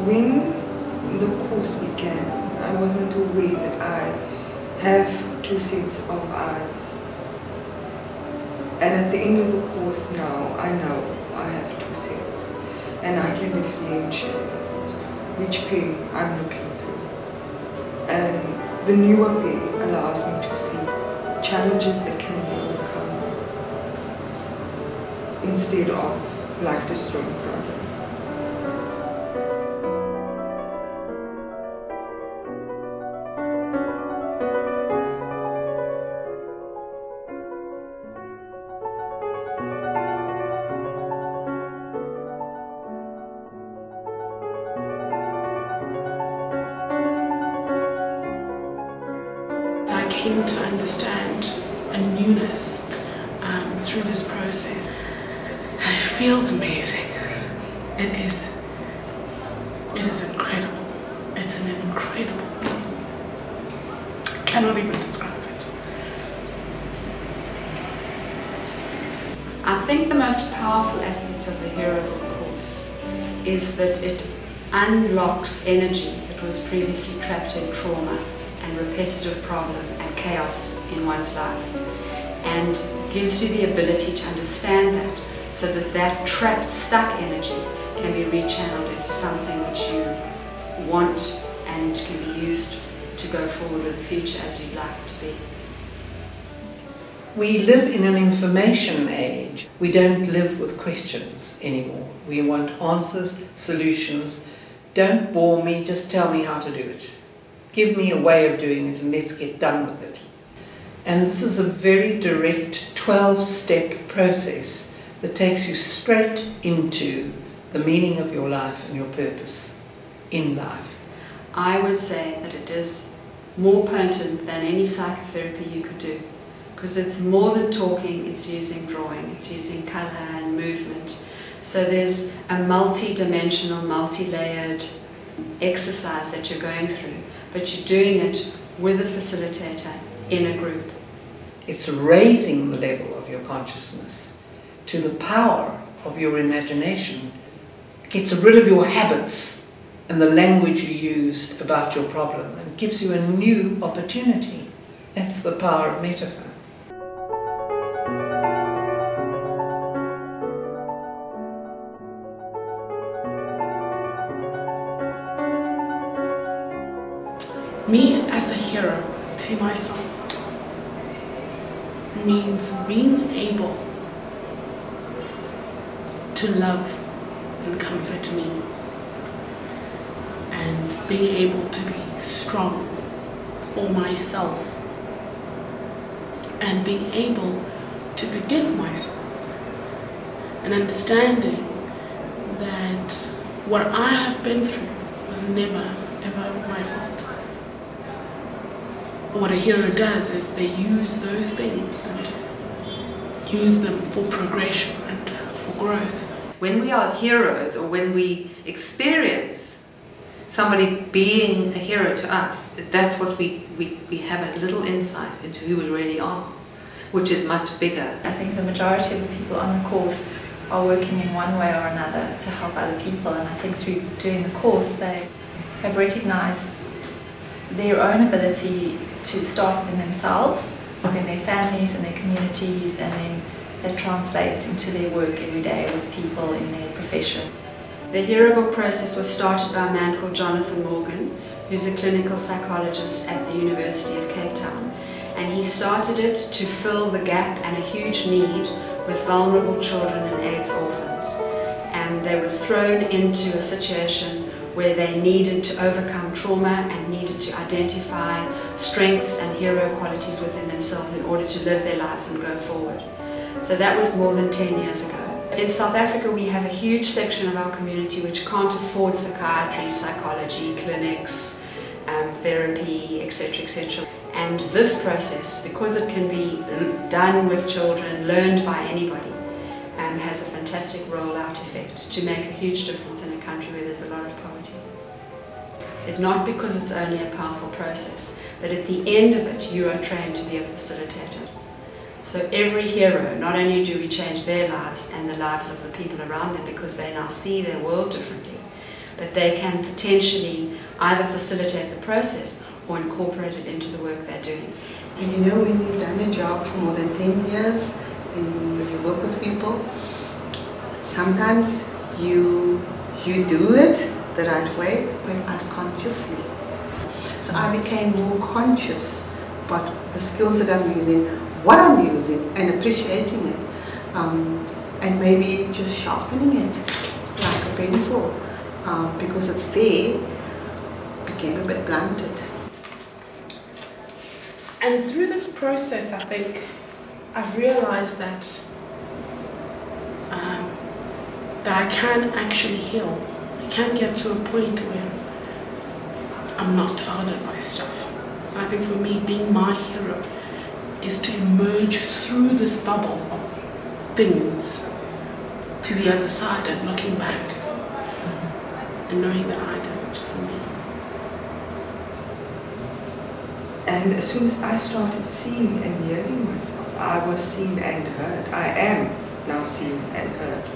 When the course began, I wasn't aware that I have two sets of eyes. And at the end of the course now, I know I have two sets. And I can differentiate which pair I'm looking through. And the newer pair allows me to see challenges that can be overcome instead of life-destroying problems. I came to understand a newness through this process, and it feels amazing. It is incredible. It's an incredible feeling. I cannot even describe it. I think the most powerful aspect of the Hero Book course is that it unlocks energy that was previously trapped in trauma and repetitive problem and chaos in one's life, and gives you the ability to understand that, so that that trapped, stuck energy can be rechanneled into something which you want and can be used to go forward with the future as you'd like it to be. We live in an information age. We don't live with questions anymore. We want answers, solutions. Don't bore me, just tell me how to do it. Give me a way of doing it and let's get done with it. And this is a very direct 12-step process that takes you straight into the meaning of your life and your purpose in life. I would say that it is more potent than any psychotherapy you could do, because it's more than talking, it's using drawing, it's using colour and movement. So there's a multi-dimensional, multi-layered exercise that you're going through, but you're doing it with a facilitator in a group. It's raising the level of your consciousness to the power of your imagination. It gets rid of your habits and the language you used about your problem and gives you a new opportunity. That's the power of metaphor. Me as a hero to myself means being able to love and comfort me, and being able to be strong for myself, and being able to forgive myself, and understanding that what I have been through was never ever my fault. What a hero does is they use those things and use them for progression and for growth. When we are heroes, or when we experience somebody being a hero to us, that's what we have a little insight into who we really are, which is much bigger. I think the majority of the people on the course are working in one way or another to help other people, and I think through doing the course they have recognized their own ability to start within themselves, within their families and their communities, and then that translates into their work every day with people in their profession. The Hero Book process was started by a man called Jonathan Morgan, who's a clinical psychologist at the University of Cape Town. And he started it to fill the gap and a huge need with vulnerable children and AIDS orphans. And they were thrown into a situation where they needed to overcome trauma and needed to identify strengths and hero qualities within themselves in order to live their lives and go forward. So that was more than 10 years ago. In South Africa we have a huge section of our community which can't afford psychiatry, psychology, clinics, therapy, etc., etc. And this process, because it can be done with children, learned by anybody, has a fantastic rollout effect to make a huge difference in a country where there's a lot of poverty. It's not because it's only a powerful process, but at the end of it you are trained to be a facilitator. So every hero, not only do we change their lives and the lives of the people around them because they now see their world differently, but they can potentially either facilitate the process or incorporate it into the work they're doing. And you know, when you've done a job for more than 10 years and you work with people, sometimes you do it the right way, but unconsciously. So I became more conscious about the skills that I'm using, what I'm using, and appreciating it, and maybe just sharpening it like a pencil, because it's there, became a bit blunted. And through this process, I think I've realized that that I can actually heal. I can get to a point where I'm not clouded by stuff. And I think for me, being my hero is to emerge through this bubble of things to the other side and looking back and knowing that I did it for me. And as soon as I started seeing and hearing myself, I was seen and heard. I am now seen and heard.